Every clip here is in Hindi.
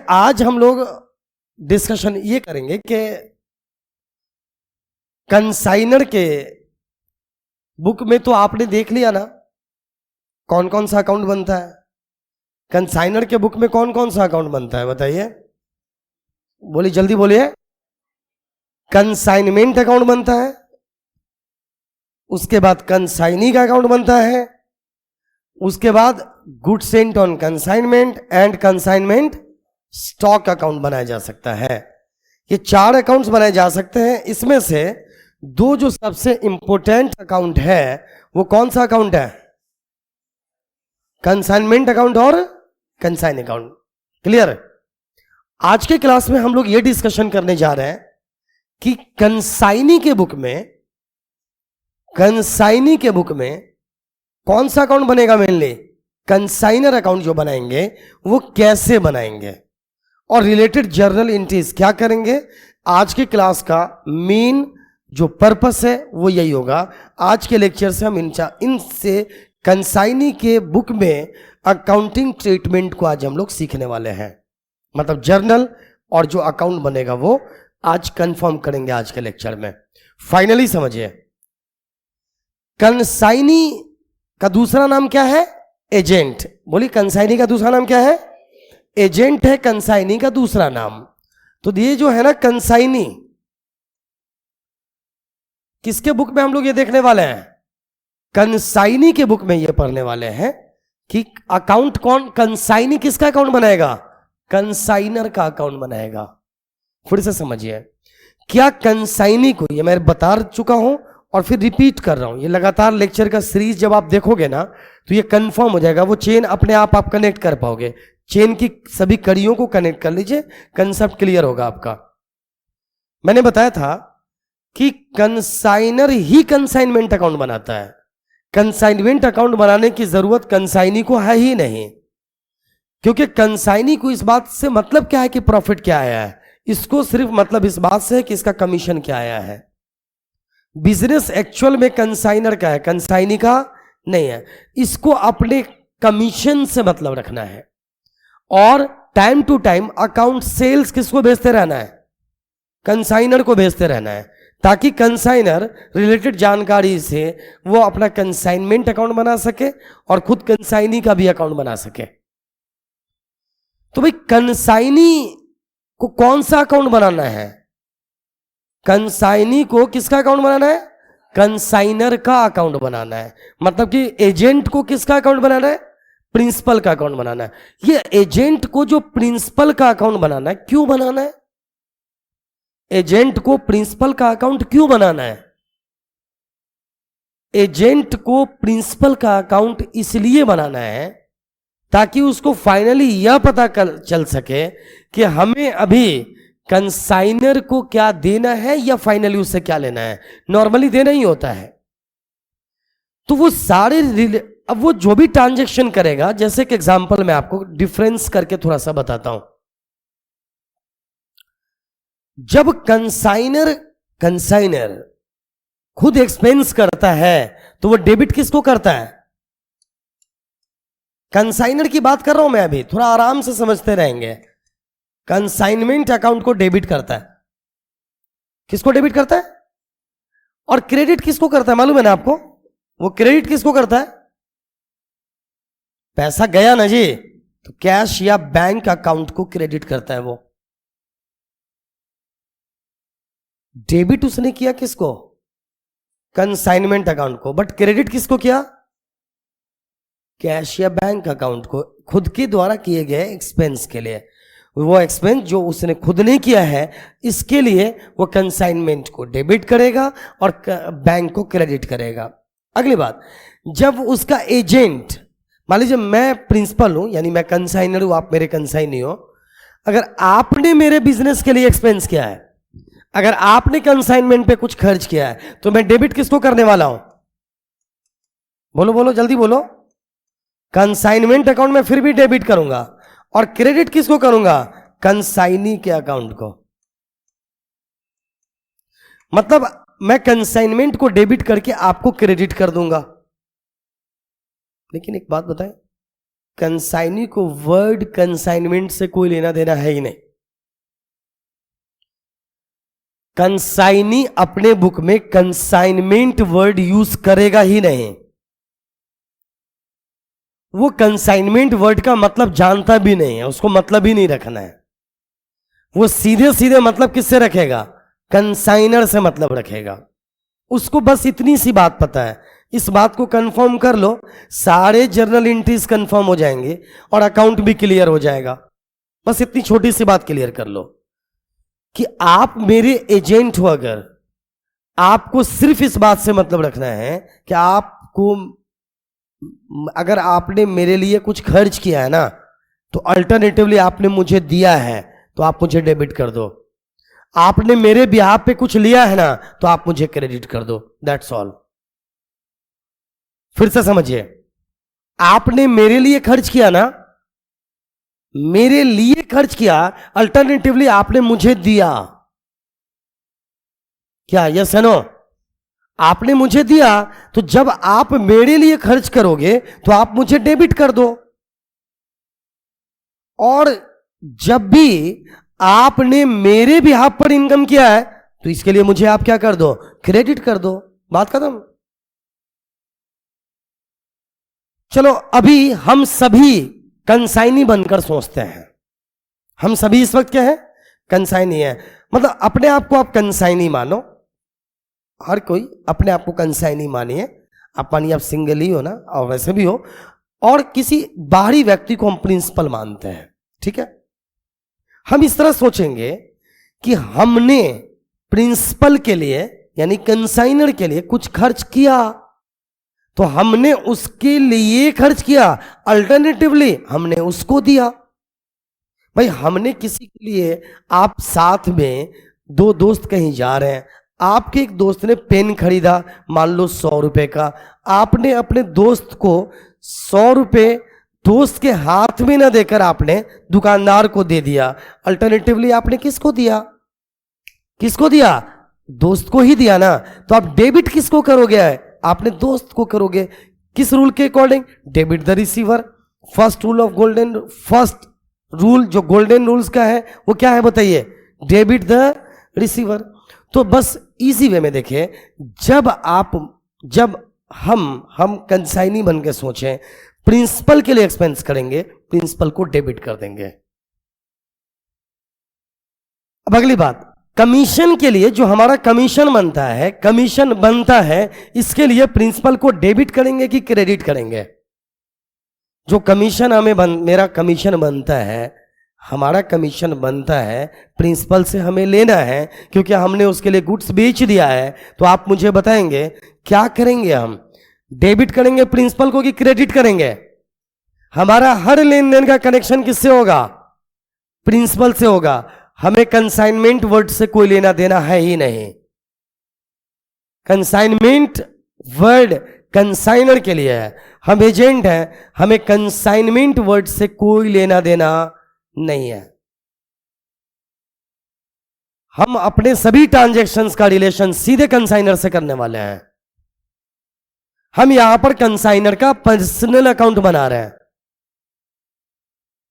आज हम लोग डिस्कशन ये करेंगे कि कंसाइनर के बुक में तो आपने देख लिया ना कौन कौन सा अकाउंट बनता है। कंसाइनर के बुक में कौन कौन सा अकाउंट बनता है बताइए, बोलिए जल्दी बोलिए। कंसाइनमेंट अकाउंट बनता है, उसके बाद कंसाइनी का अकाउंट बनता है, उसके बाद good Saint on consignment and consignment stock account बनाया जा सकता है। ये 4 अकाउंट्स बनाए जा सकते हैं। इसमें से 2 जो सबसे इंपॉर्टेंट अकाउंट है वो कौन सा अकाउंट है? कंसाइनमेंट अकाउंट और कंसाइन अकाउंट। क्लियर? आज के क्लास में हम लोग ये डिस्कशन करने जा रहे हैं कि कंसाइनी के बुक में कौन सा अकाउंट बनेगा। मेनली कंसाइनर अकाउंट जो बनाएंगे वो कैसे बनाएंगे और रिलेटेड जर्नल एंट्रीज क्या करेंगे। आज के क्लास का मेन जो पर्पस है वो यही होगा। आज के लेक्चर से हम इनसे कंसाइनी के बुक में अकाउंटिंग ट्रीटमेंट को आज हम लोग सीखने वाले हैं। मतलब जर्नल और जो अकाउंट बनेगा वो आज कंफर्म करेंगे आज के लेक्चर में। फाइनली समझिए, कंसाइनी का दूसरा नाम क्या है? एजेंट। बोलिए कंसाइनी का दूसरा नाम क्या है? एजेंट है कंसाइनी का दूसरा नाम। तो ये जो है ना कंसाइनी, किसके बुक में हम लोग ये देखने वाले हैं? कंसाइनी के बुक में ये पढ़ने वाले हैं कि अकाउंट कौन, कंसाइनी किसका अकाउंट बनाएगा? कंसाइनर का अकाउंट बनाएगा। फिर से समझिए, क्या कंसाइनी को, ये मैं बता चुका हूं और फिर रिपीट कर रहा हूं, ये लगातार लेक्चर का सीरीज जब आप देखोगे ना तो ये कंफर्म हो जाएगा। वो चेन अपने आप कनेक्ट कर पाओगे। चेन की सभी कड़ियों को कनेक्ट कर लीजिए, कंसेप्ट क्लियर होगा आपका। मैंने बताया था कि कंसाइनर ही कंसाइनमेंट अकाउंट बनाता है। कंसाइनमेंट अकाउंट बनाने की जरूरत कंसाइनी को है ही नहीं, क्योंकि कंसाइनी को इस बात से मतलब क्या है कि प्रॉफिट क्या आया है। इसको सिर्फ मतलब इस बात से है कि इसका कमीशन क्या आया है। बिजनेस एक्चुअल में कंसाइनर का है, कंसाइनी का नहीं है। इसको अपने कमीशन से मतलब रखना है और time to time account sales किसको भेजते रहना है? कंसाइनर को भेजते रहना है, ताकि कंसाइनर रिलेटेड जानकारी से वो अपना कंसाइनमेंट अकाउंट बना सके और खुद कंसाइनी का भी अकाउंट बना सके। तो भाई कंसाइनी को कौन सा अकाउंट बनाना है? कंसाइनी को किसका अकाउंट बनाना है? कंसाइनर का अकाउंट बनाना है। मतलब कि एजेंट को किसका अकाउंट बनाना है? प्रिंसिपल का अकाउंट बनाना है। ये एजेंट को जो प्रिंसिपल का अकाउंट बनाना है, क्यों बनाना है? एजेंट को प्रिंसिपल का अकाउंट क्यों बनाना है? एजेंट को प्रिंसिपल का अकाउंट इसलिए बनाना है ताकि उसको फाइनली यह पता चल सके कि हमें अभी कंसाइनर को क्या देना है या फाइनली उससे क्या लेना है। नॉर्मली देना ही होता है। तो वो सारे अब वो जो भी ट्रांजैक्शन करेगा, जैसे कि एग्जांपल मैं आपको डिफरेंस करके थोड़ा सा बताता हूं। जब कंसाइनर खुद एक्सपेंस करता है तो वो डेबिट किसको करता है? कंसाइनर की बात कर रहा हूं मैं अभी, थोड़ा आराम से समझते रहेंगे। कंसाइनमेंट अकाउंट को डेबिट करता है। किसको डेबिट करता है? और क्रेडिट किसको करता है मालूम है ना आपको? वो क्रेडिट किसको करता है? पैसा गया ना जी, तो कैश या बैंक अकाउंट को क्रेडिट करता है। वो डेबिट उसने किया किसको? कंसाइनमेंट अकाउंट को। बट क्रेडिट किसको किया? कैश या बैंक अकाउंट को, खुद के द्वारा किए गए एक्सपेंस के लिए। वो एक्सपेंस जो उसने खुद ने किया है, इसके लिए वो कंसाइनमेंट को डेबिट करेगा और बैंक को क्रेडिट करेगा। अगली बात, जब उसका एजेंट, मान लीजिए मैं प्रिंसिपल हूं, यानी मैं कंसाइनर हूं, आप मेरे कंसाइनी हो। अगर आपने मेरे बिजनेस के लिए एक्सपेंस किया है, अगर आपने कंसाइनमेंट पे कुछ खर्च किया है, तो मैं डेबिट किसको करने वाला हूं? बोलो बोलो जल्दी बोलो। कंसाइनमेंट अकाउंट में फिर भी डेबिट करूंगा और क्रेडिट किसको करूंगा? कंसाइनी के अकाउंट को। मतलब मैं कंसाइनमेंट को डेबिट करके आपको क्रेडिट कर दूंगा। लेकिन एक बात बताएं, कंसाइनी को वर्ड कंसाइनमेंट से कोई लेना देना है ही नहीं। कंसाइनी अपने बुक में कंसाइनमेंट वर्ड यूज करेगा ही नहीं। वो कंसाइनमेंट वर्ड का मतलब जानता भी नहीं है, उसको मतलब ही नहीं रखना है। वो सीधे सीधे मतलब किससे रखेगा? कंसाइनर से मतलब रखेगा। उसको बस इतनी सी बात पता है, इस बात को कंफर्म कर लो, सारे जर्नल एंट्रीज कंफर्म हो जाएंगे और अकाउंट भी क्लियर हो जाएगा। बस इतनी छोटी सी बात क्लियर कर लो कि आप मेरे एजेंट हो। अगर आपको सिर्फ इस बात से मतलब रखना है कि आपको, अगर आपने मेरे लिए कुछ खर्च किया है ना, तो अल्टरनेटिवली आपने मुझे दिया है तो आप मुझे डेबिट कर दो। आपने मेरे बिहाफ पे कुछ लिया है ना, तो आप मुझे क्रेडिट कर दो। That's all. फिर से समझिए, आपने मेरे लिए खर्च किया ना, मेरे लिए खर्च किया, अल्टरनेटिवली आपने मुझे दिया। क्या यस है नो? आपने मुझे दिया, तो जब आप मेरे लिए खर्च करोगे तो आप मुझे डेबिट कर दो। और जब भी आपने मेरे बिहाफ पर इनकम किया है, तो इसके लिए मुझे आप क्या कर दो? क्रेडिट कर दो। बात खत्म। चलो, अभी हम सभी कंसाइनी बनकर सोचते हैं। हम सभी इस वक्त क्या है? कंसाइनी है। मतलब अपने आप को आप कंसाइनी मानो। हर कोई अपने आप को कंसाइनी मानिए। आप मानिए आप सिंगल ही हो ना, और वैसे भी हो, और किसी बाहरी व्यक्ति को हम प्रिंसिपल मानते हैं। ठीक है? हम इस तरह सोचेंगे कि हमने प्रिंसिपल के लिए यानी कंसाइनर के लिए कुछ खर्च किया, तो हमने उसके लिए खर्च किया, अल्टरनेटिवली हमने उसको दिया। भाई हमने किसी के लिए, आप साथ में दो दोस्त कहीं जा रहे हैं, आपके एक दोस्त ने पेन खरीदा मान लो 100 रुपए का, आपने अपने दोस्त को 100 रुपए दोस्त के हाथ में ना देकर आपने दुकानदार को दे दिया। अल्टरनेटिवली आपने किसको दिया? किसको दिया? दोस्त को ही दिया ना। तो आप डेबिट किसको करोगे? आपने दोस्त को करोगे। किस रूल के according? Debit the receiver. First rule of golden, first rule जो गोल्डन रूल्स का है वो क्या है बताइए? Debit the receiver. तो बस इजी वे में देखिए, जब हम कंसाइनी बन के सोचें, प्रिंसिपल के लिए एक्सपेंस करेंगे, प्रिंसिपल को डेबिट कर देंगे। अब अगली बात, कमीशन के लिए जो हमारा कमीशन बनता है, इसके लिए प्रिंसिपल को डेबिट करेंगे कि क्रेडिट करेंगे? जो कमीशन मेरा कमीशन बनता है, हमारा कमीशन बनता है, प्रिंसिपल से हमें लेना है, क्योंकि हमने उसके लिए गुड्स बेच दिया है। तो आप मुझे बताएंगे क्या करेंगे? हम डेबिट करेंगे प्रिंसिपल को कि क्रेडिट करेंगे? हमारा हर लेन देन का कनेक्शन किससे होगा? प्रिंसिपल से होगा। हमें कंसाइनमेंट वर्ड से कोई लेना देना है ही नहीं। कंसाइनमेंट वर्ड कंसाइनर के लिए है, हम एजेंट हैं, हमें कंसाइनमेंट वर्ड से कोई लेना देना नहीं है। हम अपने सभी ट्रांजैक्शंस का रिलेशन सीधे कंसाइनर से करने वाले हैं। हम यहां पर कंसाइनर का पर्सनल अकाउंट बना रहे हैं।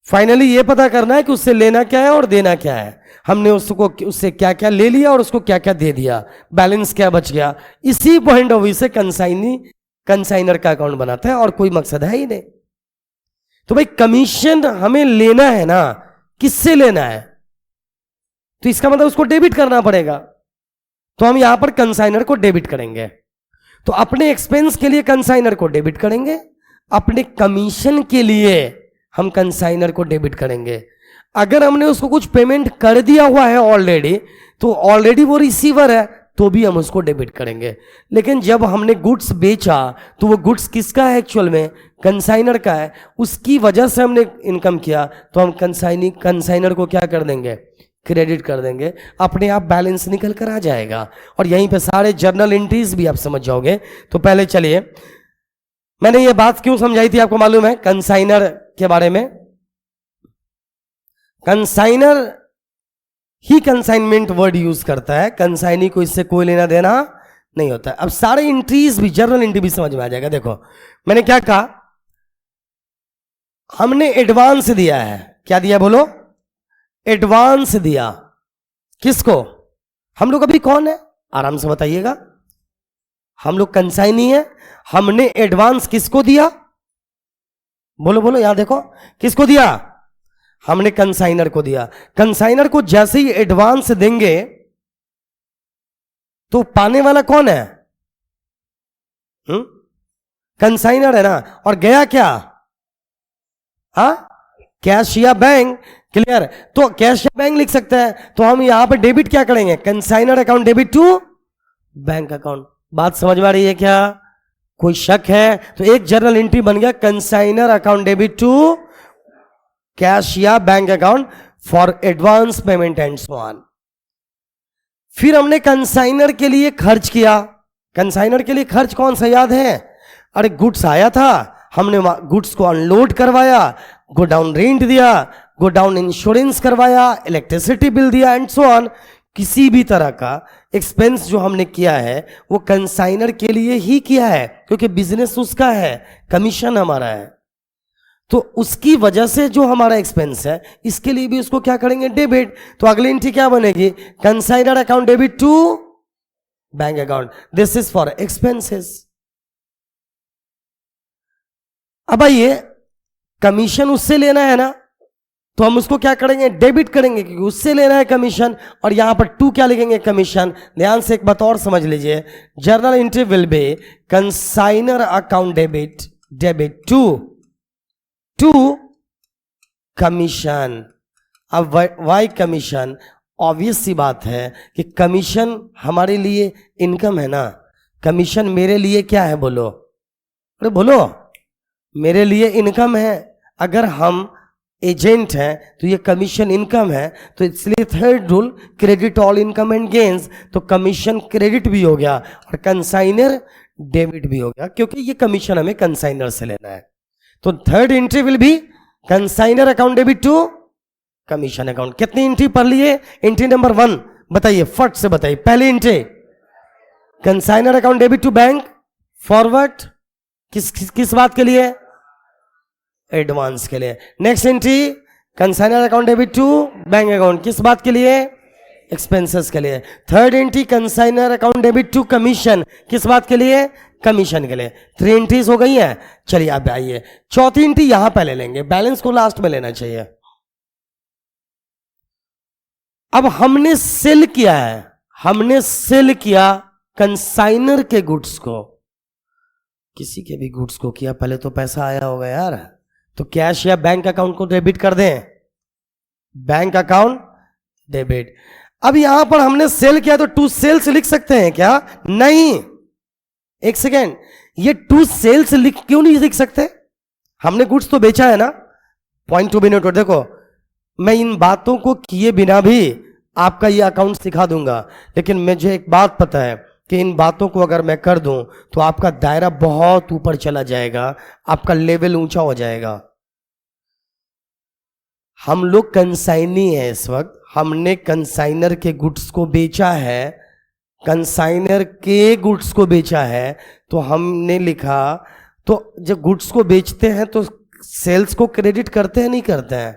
फाइनली ये पता करना है कि उससे लेना क्या है और देना क्या है। हमने उससे क्या क्या ले लिया और उसको क्या क्या दे दिया, बैलेंस क्या बच गया। इसी पॉइंट ऑफ व्यू से कंसाइनर का अकाउंट बनाता है, और कोई मकसद है ही नहीं। तो भाई कमीशन हमें लेना है ना, किससे लेना है? तो इसका मतलब उसको डेबिट करना पड़ेगा। तो हम यहां पर कंसाइनर को डेबिट करेंगे। तो अपने एक्सपेंस के लिए कंसाइनर को डेबिट करेंगे, अपने कमीशन के लिए हम कंसाइनर को डेबिट करेंगे। अगर हमने उसको कुछ पेमेंट कर दिया हुआ है ऑलरेडी, तो ऑलरेडी वो रिसीवर है, तो भी हम उसको डेबिट करेंगे। लेकिन जब हमने गुड्स बेचा, तो वो गुड्स किसका है? एक्चुअल में कंसाइनर का है। उसकी वजह से हमने इनकम किया, तो हम कंसाइनर को क्या कर देंगे? क्रेडिट कर देंगे। अपने आप बैलेंस निकल कर आ जाएगा, और यहीं पे सारे जर्नल एंट्रीज भी आप समझ जाओगे। तो पहले चलिए, मैंने ये बात क्यों समझाई थी आपको मालूम है? कंसाइनर के बारे में। कंसाइनर ही कंसाइनमेंट वर्ड यूज करता है, कंसाइनी को इससे कोई लेना देना नहीं होता है। अब सारे एंट्रीज भी, जर्नल एंट्री भी समझ में आ जाएगा। देखो मैंने क्या कहा, हमने एडवांस दिया है। क्या दिया बोलो? एडवांस दिया। किसको? हम लोग अभी कौन है? आराम से बताइएगा। हम लोग कंसाइनी है। हमने एडवांस किसको दिया? बोलो बोलो, यहां देखो, किसको दिया? हमने कंसाइनर को दिया। कंसाइनर को जैसे ही एडवांस देंगे तो पाने वाला कौन है? कंसाइनर है ना। और गया क्या? कैश या बैंक। क्लियर? तो कैश या बैंक लिख सकते हैं। तो हम यहां पर डेबिट क्या करेंगे? Consignor account debit to bank account. बात समझ में आ रही है क्या? कोई शक है? तो एक जर्नल एंट्री बन गया, consignor account debit to cash या bank account for advance payment and so on. फिर हमने कंसाइनर के लिए खर्च किया। कंसाइनर के लिए खर्च कौन सा याद है? अरे गुड्स आया था, हमने गुड्स को अनलोड करवाया, गोडाउन रेंट दिया, गोडाउन इंश्योरेंस करवाया, इलेक्ट्रिसिटी बिल दिया एंड सो ऑन। किसी भी तरह का एक्सपेंस जो हमने किया है वो कंसाइनर के लिए ही किया है, क्योंकि बिजनेस उसका है, कमीशन हमारा है। तो उसकी वजह से जो हमारा एक्सपेंस है, इसके लिए भी उसको क्या करेंगे? डेबिट। तो अगली एंट्री क्या बनेगी? Consignor account debit to bank account. This is for expenses. अब आइए, कमीशन उससे लेना है ना, तो हम उसको क्या करेंगे? डेबिट करेंगे, क्योंकि उससे लेना है कमीशन। और यहां पर टू क्या लिखेंगे? कमीशन। ध्यान से एक बात और समझ लीजिए, journal entry will be consignor account debit to commission. अब वाई कमीशन? ऑब्वियस सी बात है कि कमीशन हमारे लिए इनकम है ना। कमीशन मेरे लिए क्या है? बोलो, अरे बोलो, मेरे लिए इनकम है। अगर हम एजेंट हैं तो ये कमीशन इनकम है। तो इसलिए third rule, credit all income and gains. तो कमीशन क्रेडिट भी हो गया और कंसाइनर डेबिट भी हो गया, क्योंकि ये कमीशन हमें कंसाइनर से लेना है। तो third entry will be consignor account debit to commission account. कितनी एंट्री पढ़ लिए? एंट्री नंबर 1 बताइए, फट से बताइए। पहली entry consignor account debit to bank forward, किस बात के लिए? एडवांस के लिए। Next entry consignor account debit to bank account, किस बात के लिए? एक्सपेंसेस के लिए। Third entry consignor account debit to commission, किस बात के लिए? कमीशन के लिए। 3 एंट्रीज हो गई हैं। चलिए अब आइए, चौथी एंट्री यहां पहले लेंगे, बैलेंस को लास्ट में लेना चाहिए। अब हमने सेल किया है, हमने सेल किया कंसाइनर के गुड्स को, किसी के भी गुड्स को किया, पहले तो पैसा आया होगा यार। तो कैश या बैंक अकाउंट को डेबिट कर दें, बैंक अकाउंट डेबिट। अब यहां पर हमने सेल किया तो टू सेल्स लिख सकते हैं क्या? नहीं, एक सेकेंड, ये टू सेल्स क्यों नहीं लिख सकते? हमने गुड्स तो बेचा है ना। Point to be noted. देखो, मैं इन बातों को किए बिना भी आपका ये अकाउंट सिखा दूंगा, लेकिन मुझे एक बात पता है कि इन बातों को अगर मैं कर दूं तो आपका दायरा बहुत ऊपर चला जाएगा, आपका लेवल ऊंचा हो जाएगा। हम लोग कंसाइनी है इस वक्त, हमने कंसाइनर के गुड्स को बेचा है, कंसाइनर के गुड्स को बेचा है। तो हमने लिखा, तो जब गुड्स को बेचते हैं तो सेल्स को क्रेडिट करते हैं नहीं करते हैं?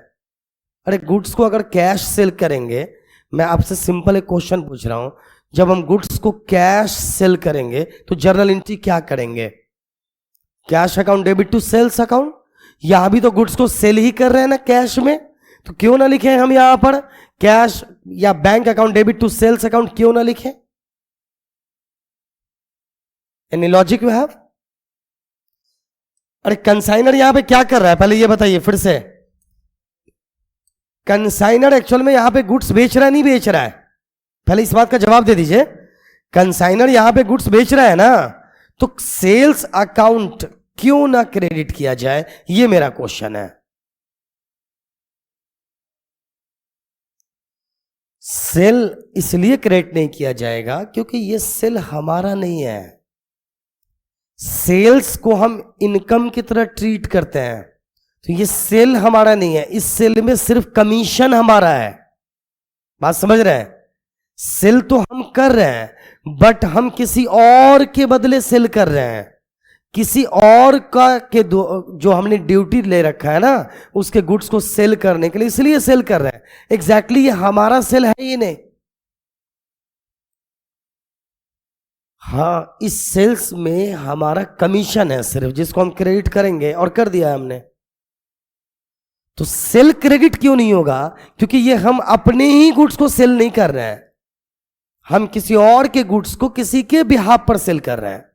अरे गुड्स को अगर कैश सेल करेंगे, मैं आपसे सिंपल एक क्वेश्चन पूछ रहा हूं, जब हम गुड्स को कैश सेल करेंगे तो जर्नल एंट्री क्या करेंगे? Cash account debit to sales account. यहां भी तो गुड्स को सेल ही कर रहे हैं ना कैश में, तो क्यों ना लिखें हम यहां पर कैश या bank account debit to sales account, क्यों ना लिखें? Any logic you have? अरे कंसाइनर यहां पे क्या कर रहा है पहले ये बताइए फिर से। कंसाइनर एक्चुअल में यहां पे गुड्स बेच रहा है नहीं बेच रहा है? पहले इस बात का जवाब दे दीजिए। कंसाइनर यहां पे गुड्स बेच रहा है ना, तो सेल्स अकाउंट क्यों ना क्रेडिट किया जाए, ये मेरा क्वेश्चन है। सेल इसलिए क्रेडिट नहीं किया जाएगा क्योंकि ये सेल हमारा नहीं है। सेल्स को हम इनकम की तरह ट्रीट करते हैं, तो ये सेल हमारा नहीं है। इस सेल में सिर्फ कमीशन हमारा है। बात समझ रहे हैं? सेल तो हम कर रहे हैं, बट हम किसी और के बदले सेल कर रहे हैं। किसी और का के जो हमने ड्यूटी ले रखा है ना उसके गुड्स को सेल करने के लिए, इसलिए सेल कर रहे हैं। एग्जैक्टली ये हमारा सेल है ही नहीं। हाँ, इस सेल्स में हमारा कमीशन है सिर्फ, जिसको हम क्रेडिट करेंगे, और कर दिया है हमने। तो सेल क्रेडिट क्यों नहीं होगा? क्योंकि ये हम अपने ही गुड्स को सेल नहीं कर रहे हैं, हम किसी और के गुड्स को किसी के बिहाफ पर सेल कर रहे हैं।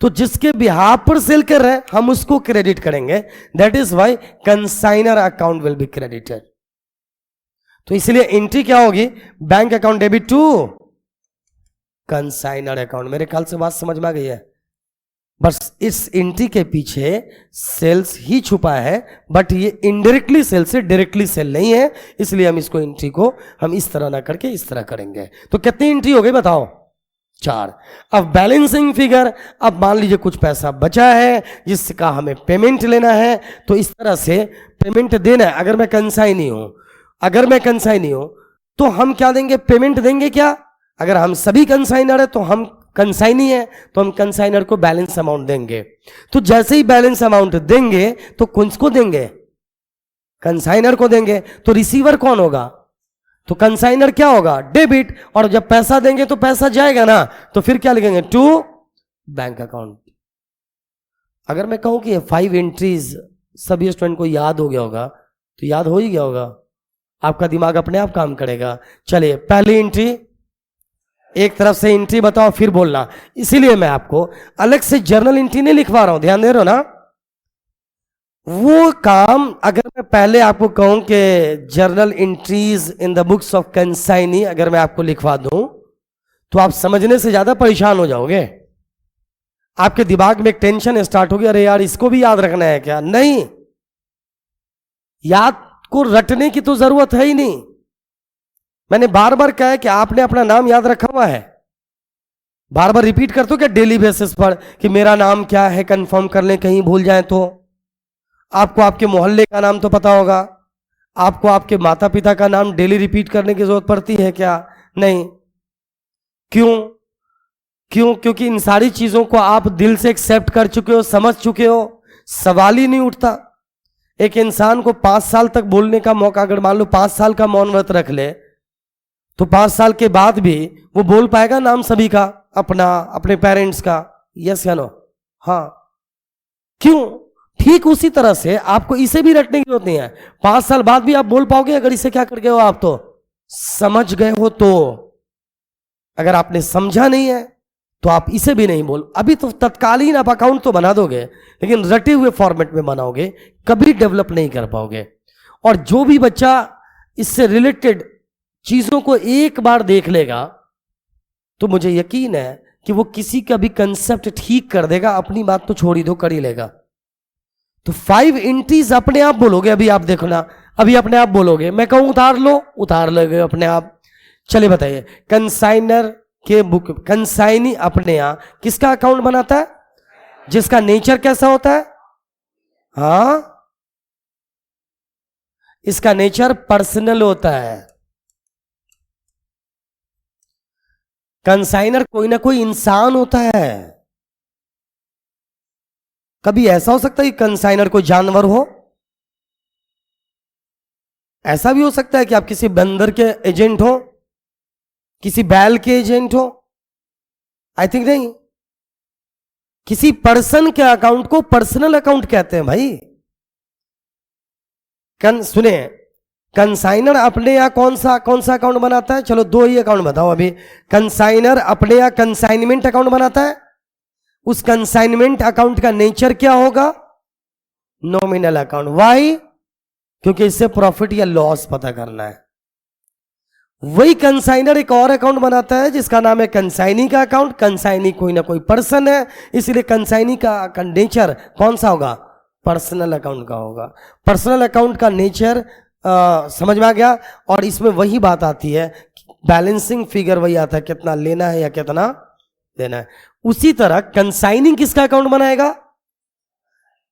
तो जिसके बिहाफ पर सेल कर रहे हैं हम उसको क्रेडिट करेंगे। That is why consignor account will be credited. तो इसलिए एंट्री क्या होगी? Bank account debit to consignor account. मेरे ख्याल से बात समझ में आ गई है। बस इस एंट्री के पीछे सेल्स ही छुपा है, बट ये इनडायरेक्टली सेल से डायरेक्टली सेल नहीं है, इसलिए हम इसको एंट्री को हम इस तरह ना करके इस तरह करेंगे। तो कितनी एंट्री हो गई बताओ? 4। अब बैलेंसिंग फिगर, अब मान लीजिए कुछ पैसा बचा है जिसका हमें पेमेंट लेना है, तो इस तरह से पेमेंट देना है। अगर मैं कंसाइनी हूं तो हम क्या देंगे? पेमेंट देंगे क्या? अगर हम सभी कंसाइनर है तो हम कंसाइनी है, तो हम कंसाइनर को बैलेंस अमाउंट देंगे। तो जैसे ही बैलेंस अमाउंट देंगे तो किसको देंगे? कंसाइनर को देंगे। तो रिसीवर कौन होगा? तो कंसाइनर क्या होगा? डेबिट। और जब पैसा देंगे तो पैसा जाएगा ना, तो फिर क्या लिखेंगे? To bank account. अगर मैं कहूं कि ये 5 एंट्रीज सभी स्टूडेंट को याद हो गया होगा, तो याद हो ही गया होगा, आपका दिमाग अपने आप काम करेगा। चलिए, पहली एंट्री, एक तरफ से एंट्री बताओ फिर बोलना। इसीलिए मैं आपको अलग से जर्नल एंट्री नहीं लिखवा रहा हूं, ध्यान दे रहे हो ना। वो काम अगर मैं पहले आपको कहूं कि journal entries in the books of consignee अगर मैं आपको लिखवा दूं, तो आप समझने से ज्यादा परेशान हो जाओगे। आपके दिमाग में एक टेंशन स्टार्ट होगी, अरे यार इसको भी याद रखना है क्या? नहीं, याद को रटने की तो जरूरत है ही नहीं। मैंने बार बार कहा है कि आपने अपना नाम याद रखा हुआ है, बार बार रिपीट करते हो क्या डेली बेसिस पर कि मेरा नाम क्या है, कंफर्म कर लें कहीं भूल जाए तो। आपको आपके मोहल्ले का नाम तो पता होगा, आपको आपके माता पिता का नाम डेली रिपीट करने की जरूरत पड़ती है क्या? नहीं। क्यों? क्योंकि इन सारी चीजों को आप दिल से एक्सेप्ट कर चुके हो, समझ चुके हो, सवाल ही नहीं उठता। एक इंसान को 5 साल तक बोलने का मौका, अगर मान लो 5 साल का मौन व्रत रख ले, तो 5 साल के बाद भी वो बोल पाएगा नाम सभी का, अपना, अपने पेरेंट्स का? यस या नो? हाँ। क्यों? ठीक उसी तरह से आपको इसे भी रटने की जरूरत नहीं है। 5 साल बाद भी आप बोल पाओगे अगर इसे क्या कर गए हो, आप तो समझ गए हो। तो अगर आपने समझा नहीं है तो आप इसे भी नहीं बोल, अभी तो तत्कालीन आप अकाउंट तो बना दोगे, लेकिन रटे हुए फॉर्मेट में बनाओगे, कभी डेवलप नहीं कर पाओगे। और जो भी बच्चा इससे रिलेटेड चीजों को एक बार देख लेगा, तो मुझे यकीन है कि वो किसी का भी कंसेप्ट ठीक कर देगा, अपनी बात तो छोड़ ही दो, कर ही लेगा। तो 5 एंट्रीज अपने आप बोलोगे, अभी आप देखना, अभी अपने आप बोलोगे। मैं कहूं उतार लो, उतार लोगे अपने आप। चलिए बताइए, कंसाइनर के बुक, कंसाइनी अपने यहां किसका अकाउंट बनाता है? जिसका नेचर कैसा होता है? हाँ, इसका नेचर पर्सनल होता है। कंसाइनर कोई ना कोई इंसान होता है। कभी ऐसा हो सकता है कि कंसाइनर कोई जानवर हो, ऐसा भी हो सकता है कि आप किसी बंदर के एजेंट हो, किसी बैल के एजेंट हो। आई थिंक नहीं। किसी पर्सन के अकाउंट को पर्सनल अकाउंट कहते हैं भाई। सुने, कंसाइनर अपने यहां कौन सा अकाउंट बनाता है? चलो 2 ही अकाउंट बताओ अभी। कंसाइनर अपने यहां कंसाइनमेंट अकाउंट बनाता है। उस कंसाइनमेंट अकाउंट का नेचर क्या होगा? Nominal account. वाई? क्योंकि इससे प्रॉफिट या लॉस पता करना है। वही कंसाइनर एक और अकाउंट बनाता है जिसका नाम है कंसाइनी का अकाउंट। कंसाइनी कोई ना कोई पर्सन है, इसलिए कंसाइनी का नेचर कौन सा होगा? पर्सनल अकाउंट का होगा। पर्सनल अकाउंट का नेचर समझ में आ गया। और इसमें वही बात आती है, बैलेंसिंग फिगर वही आता है, कितना लेना है या कितना देना है। उसी तरह कंसाइनिंग किसका अकाउंट बनाएगा?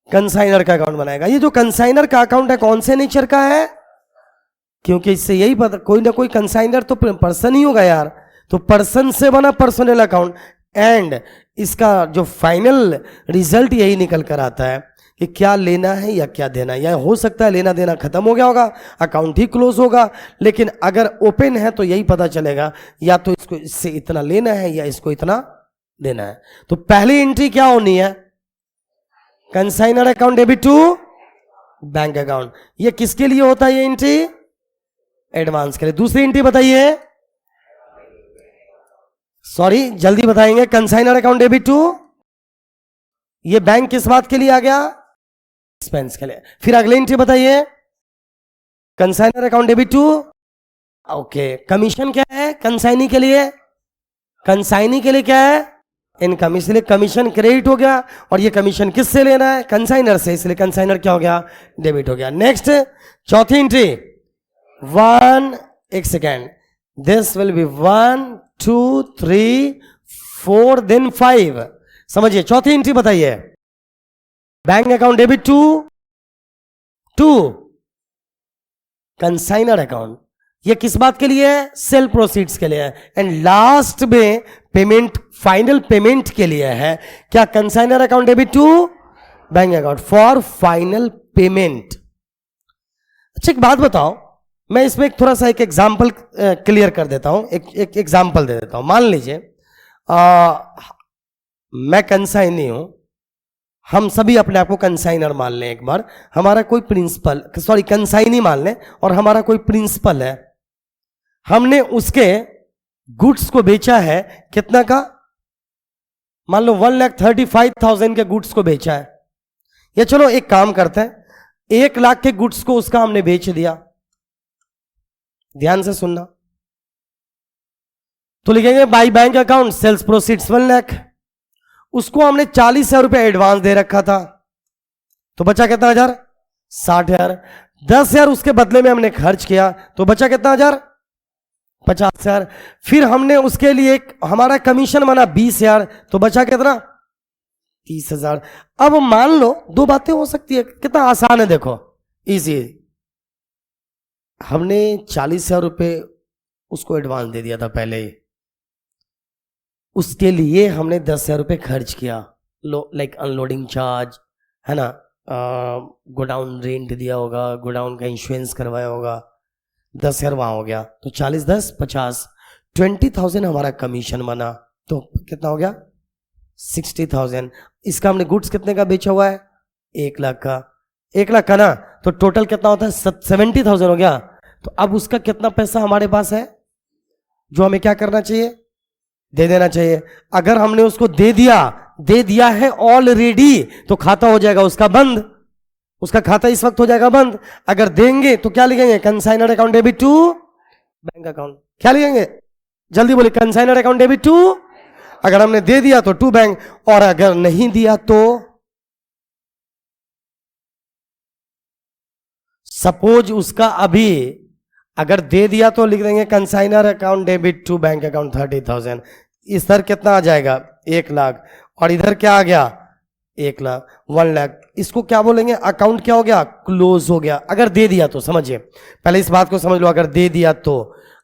कंसाइनर का अकाउंट बनाएगा। ये जो कंसाइनर का अकाउंट है कौन से नेचर का है? क्योंकि इससे यही पता, कोई ना कोई कंसाइनर तो पर्सन ही होगा यार। तो पर्सन से बना पर्सनल अकाउंट। एंड इसका जो फाइनल रिजल्ट यही निकल कर आता है कि क्या लेना है या क्या देना है। या हो सकता है लेना देना खत्म हो गया होगा, अकाउंट ही क्लोज होगा, लेकिन अगर ओपन है तो यही पता चलेगा या तो इसको इससे इतना लेना है या इसको इतना देना है। तो पहली एंट्री क्या होनी है? Consignor account debit to bank account. ये किसके लिए होता है ये एंट्री? एडवांस के लिए। दूसरी एंट्री बताइए, सॉरी जल्दी बताएंगे। कंसाइनर अकाउंट डेबिट टू, ये बैंक किस बात के लिए आ गया? एक्सपेंस के लिए। फिर अगले एंट्री बताइए, consignor account debit to, okay, commission क्या है कंसाइनी के लिए? कंसाइनी के लिए क्या है? इनकम, इसलिए कमीशन क्रेडिट हो गया। और ये कमीशन किससे लेना है? कंसाइनर से, इसलिए कंसाइनर क्या हो गया? डेबिट हो गया। नेक्स्ट चौथी एंट्री, 1, एक second, this will be 1 2 3 4 then 5। समझिए, चौथी एंट्री बताइए, bank account debit to consignor account. ये किस बात के लिए है? सेल प्रोसीड्स के लिए है। एंड लास्ट में पेमेंट, फाइनल पेमेंट के लिए है क्या? Consignor account debit to bank account for final payment. अच्छा एक बात बताओ, मैं इसमें एक थोड़ा सा एक एग्जाम्पल क्लियर कर देता हूं, एक एग्जाम्पल दे देता हूं। मान लीजिए मैं कंसाइनी हूं, हम सभी अपने आप को कंसाइनर मान लें एक बार। हमारा कोई प्रिंसिपल, सॉरी कंसाइनी मान लें, और हमारा कोई प्रिंसिपल है, हमने उसके गुड्स को बेचा है कितना का? मान लो 1,35,000 के गुड्स को बेचा है। या चलो एक काम करते हैं, 1 लाख के गुड्स को उसका हमने बेच दिया। ध्यान से सुनना, तो लिखेंगे by bank account sales proceeds 1 lakh. उसको हमने 40,000 रुपए एडवांस दे रखा था, तो बचा कितना? 1,000, 60,000। 10,000 उसके बदले में हमने खर्च किया, तो बचा कितना? 1,000, 50,000। फिर हमने उसके लिए हमारा कमीशन बना 20,000, तो बचा कितना? 30,000। अब मान लो दो बातें हो सकती है, कितना आसान है देखो, इजी। हमने 40,000 रुपए उसको एडवांस दे दिया था पहले ही, उसके लिए हमने 10,000 रुपये खर्च किया, लाइक अनलोडिंग चार्ज है ना, गोडाउन रेंट दिया होगा, गोडाउन का इंश्योरेंस करवाया होगा, 10,000 वहाँ हो गया, तो 40 10 50, 20,000 हमारा कमीशन बना, तो कितना हो गया? 60,000। इसका हमने गुड्स कितने का बेचा हुआ है? 1 लाख का। 1 लाख का ना, तो टोटल कितना होता है? 70,000 हो गया। तो अब उसका कितना पैसा हमारे पास है जो हमें क्या करना चाहिए? दे देना चाहिए। अगर हमने उसको दे दिया है ऑलरेडी, तो खाता हो जाएगा उसका बंद, उसका खाता इस वक्त हो जाएगा बंद। अगर देंगे तो क्या लिखेंगे? Consignor account debit to bank account. क्या लिखेंगे? जल्दी बोले, कंसाइनर अकाउंट डेबिट टू, अगर हमने दे दिया तो टू बैंक, और अगर नहीं दिया तो सपोज उसका अभी अगर दे दिया तो लिख देंगे consignor account debit to bank account 30,000। इधर कितना आ जाएगा? 1 लाख, और इधर क्या आ गया? 1 लाख, 1 लाख। इसको क्या बोलेंगे? अकाउंट क्या हो गया? क्लोज हो गया। अगर दे दिया तो, समझिए पहले इस बात को समझ लो, अगर दे दिया तो,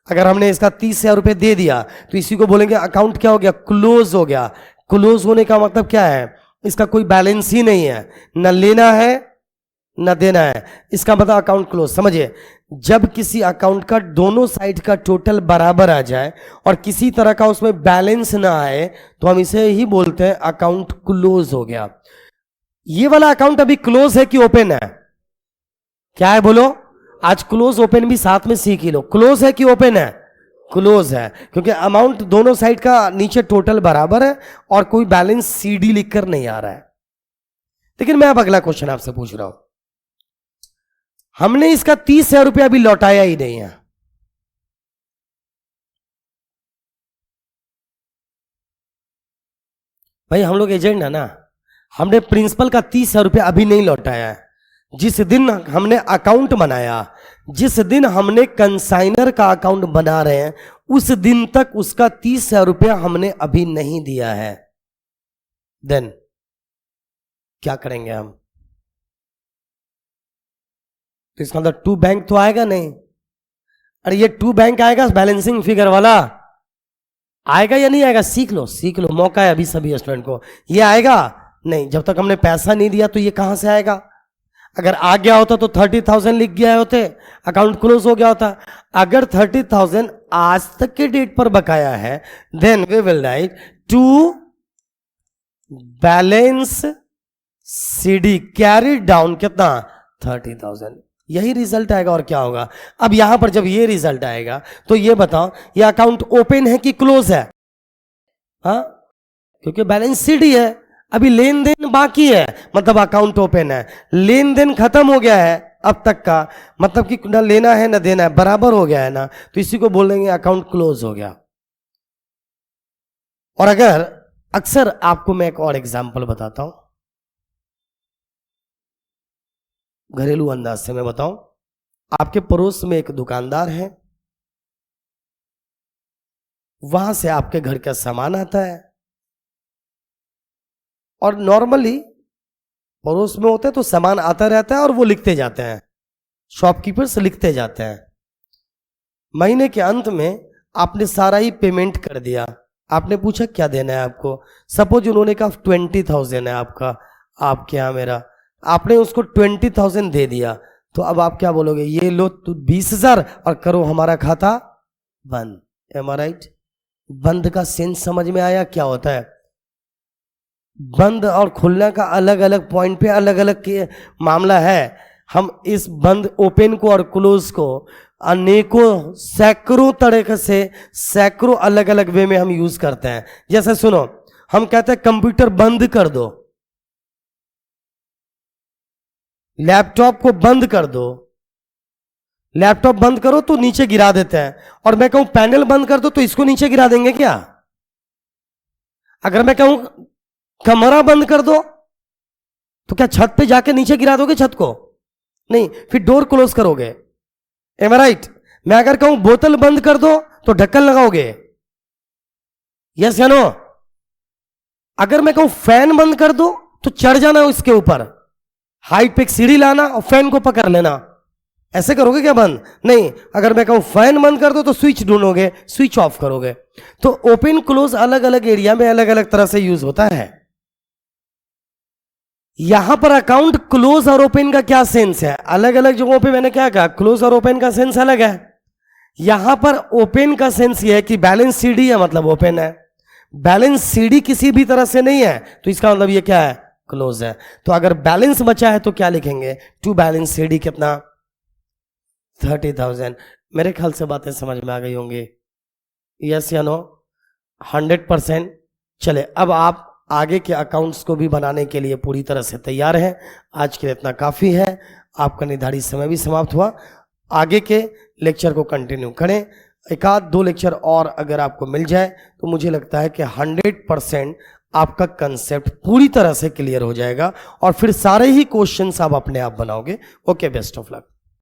अगर हमने इसका 30,000 रुपये दे दिया तो इसी को बोलेंगे अकाउंट क्या हो गया? क्लोज हो गया। क्लोज होने का मतलब क्या है? इसका कोई बैलेंस ही नहीं है, न लेना है न देना है, इसका मतलब अकाउंट क्लोज। समझिए, जब किसी अकाउंट का दोनों साइड का टोटल बराबर आ जाए और किसी तरह का उसमें बैलेंस ना आए, तो हम इसे ही बोलते हैं अकाउंट क्लोज हो गया। ये वाला अकाउंट अभी क्लोज है कि ओपन है? क्या है बोलो? आज क्लोज ओपन भी साथ में सीख ही लो। क्लोज है कि ओपन है? क्लोज है, क्योंकि अमाउंट दोनों साइड का नीचे टोटल बराबर है और कोई बैलेंस सीडी लिखकर नहीं आ रहा है। लेकिन मैं अब अगला क्वेश्चन आपसे पूछ रहा हूं, हमने इसका 30,000 रुपया अभी लौटाया ही नहीं है, भाई हम लोग एजेंट है ना, हमने प्रिंसिपल का 30,000 रुपया अभी नहीं लौटाया है। जिस दिन हमने अकाउंट बनाया, जिस दिन हमने कंसाइनर का अकाउंट बना रहे हैं, उस दिन तक उसका 30,000 रुपया हमने अभी नहीं दिया है। देन क्या करेंगे हम? तो इसका मतलब टू बैंक तो आएगा नहीं। अरे ये टू बैंक आएगा बैलेंसिंग फिगर वाला, आएगा या नहीं आएगा? सीख लो सीख लो, मौका है अभी सभी स्टूडेंट को। ये आएगा नहीं, जब तक हमने पैसा नहीं दिया तो ये कहां से आएगा? अगर आ गया होता तो 30,000 लिख गया होते, अकाउंट क्लोज हो गया होता। अगर 30,000 आज तक के डेट पर बकाया है, then we will write to balance CD carry down कितना? 30,000। यही रिजल्ट आएगा और क्या होगा? अब यहां पर जब ये रिजल्ट आएगा तो ये बताओ ये अकाउंट ओपन है कि क्लोज है? हाँ, क्योंकि बैलेंस सीडी है, अभी लेन देन बाकी है, मतलब अकाउंट ओपन है। लेन देन खत्म हो गया है अब तक का, मतलब कि ना लेना है ना देना है, बराबर हो गया है ना, तो इसी को बोलेंगे अकाउंट क्लोज हो गया। और अगर अक्सर आपको मैं एक और एग्जांपल बताता हूं, घरेलू अंदाज से मैं बताऊं। आपके पड़ोस में एक दुकानदार है, वहां से आपके घर का सामान आता है, और नॉर्मली पड़ोस में होते हैं तो सामान आता रहता है और वो लिखते जाते हैं, शॉपकीपर्स लिखते जाते हैं। महीने के अंत में आपने सारा ही पेमेंट कर दिया, आपने पूछा क्या देना है आपको, सपोज उन्होंने कहा 20,000 है आपका, आपके यहाँ मेरा, आपने उसको 20,000 दे दिया, तो अब आप क्या बोलोगे? ये लो तो 20,000 और करो हमारा खाता बंद। एम आई राइट? बंद का सेंस समझ में आया क्या होता है? बंद और खुलने का अलग अलग पॉइंट पे अलग अलग मामला है। हम इस बंद ओपन को और क्लोज को अनेकों सैकड़ों तरीके से सैकड़ों अलग अलग वे में हम यूज करते हैं। जैसे सुनो, हम कहते हैं कंप्यूटर बंद कर दो, लैपटॉप को बंद कर दो। लैपटॉप बंद करो तो नीचे गिरा देते हैं, और मैं कहूं पैनल बंद कर दो तो इसको नीचे गिरा देंगे क्या? अगर मैं कहूं कमरा बंद कर दो तो क्या छत पे जाके नीचे गिरा दोगे छत को? नहीं, फिर डोर क्लोज करोगे। एम आई राइट? मैं अगर कहूं बोतल बंद कर दो तो ढक्कन लगाओगे, यस या नो? अगर मैं कहूं फैन बंद कर दो तो चढ़ जाना उसके ऊपर, हाइट पे एक सीढ़ी लाना और फैन को पकड़ लेना, ऐसे करोगे क्या बंद? नहीं। अगर मैं कहूं फैन बंद कर दो तो स्विच ढूंढोगे, स्विच ऑफ करोगे। तो ओपन क्लोज अलग अलग एरिया में अलग अलग तरह से यूज होता है। यहां पर अकाउंट क्लोज और ओपन का क्या सेंस है? अलग अलग जगहों पे मैंने क्या कहा, क्लोज और ओपन का सेंस अलग है। यहां पर ओपन का सेंस ये है कि बैलेंस सीडी है, मतलब ओपन है। बैलेंस सीडी किसी भी तरह से नहीं है तो इसका मतलब ये क्या है? क्लोज है। तो अगर बैलेंस बचा है तो क्या लिखेंगे? टू बैलेंस सीडी कितना? 30,000। मेरे ख्याल से बातें समझ में आ गई होंगी, यस या नो? 100%। चले, अब आप आगे के अकाउंट्स को भी बनाने के लिए पूरी तरह से तैयार हैं। आज के लिए इतना काफ़ी है, आपका निर्धारित समय भी समाप्त हुआ। आगे के लेक्चर को कंटिन्यू करें, एक आध दो लेक्चर और अगर आपको मिल जाए तो मुझे लगता है कि 100% आपका कंसेप्ट पूरी तरह से क्लियर हो जाएगा, और फिर सारे ही क्वेश्चंस आप अपने आप बनाओगे। Okay, best of luck.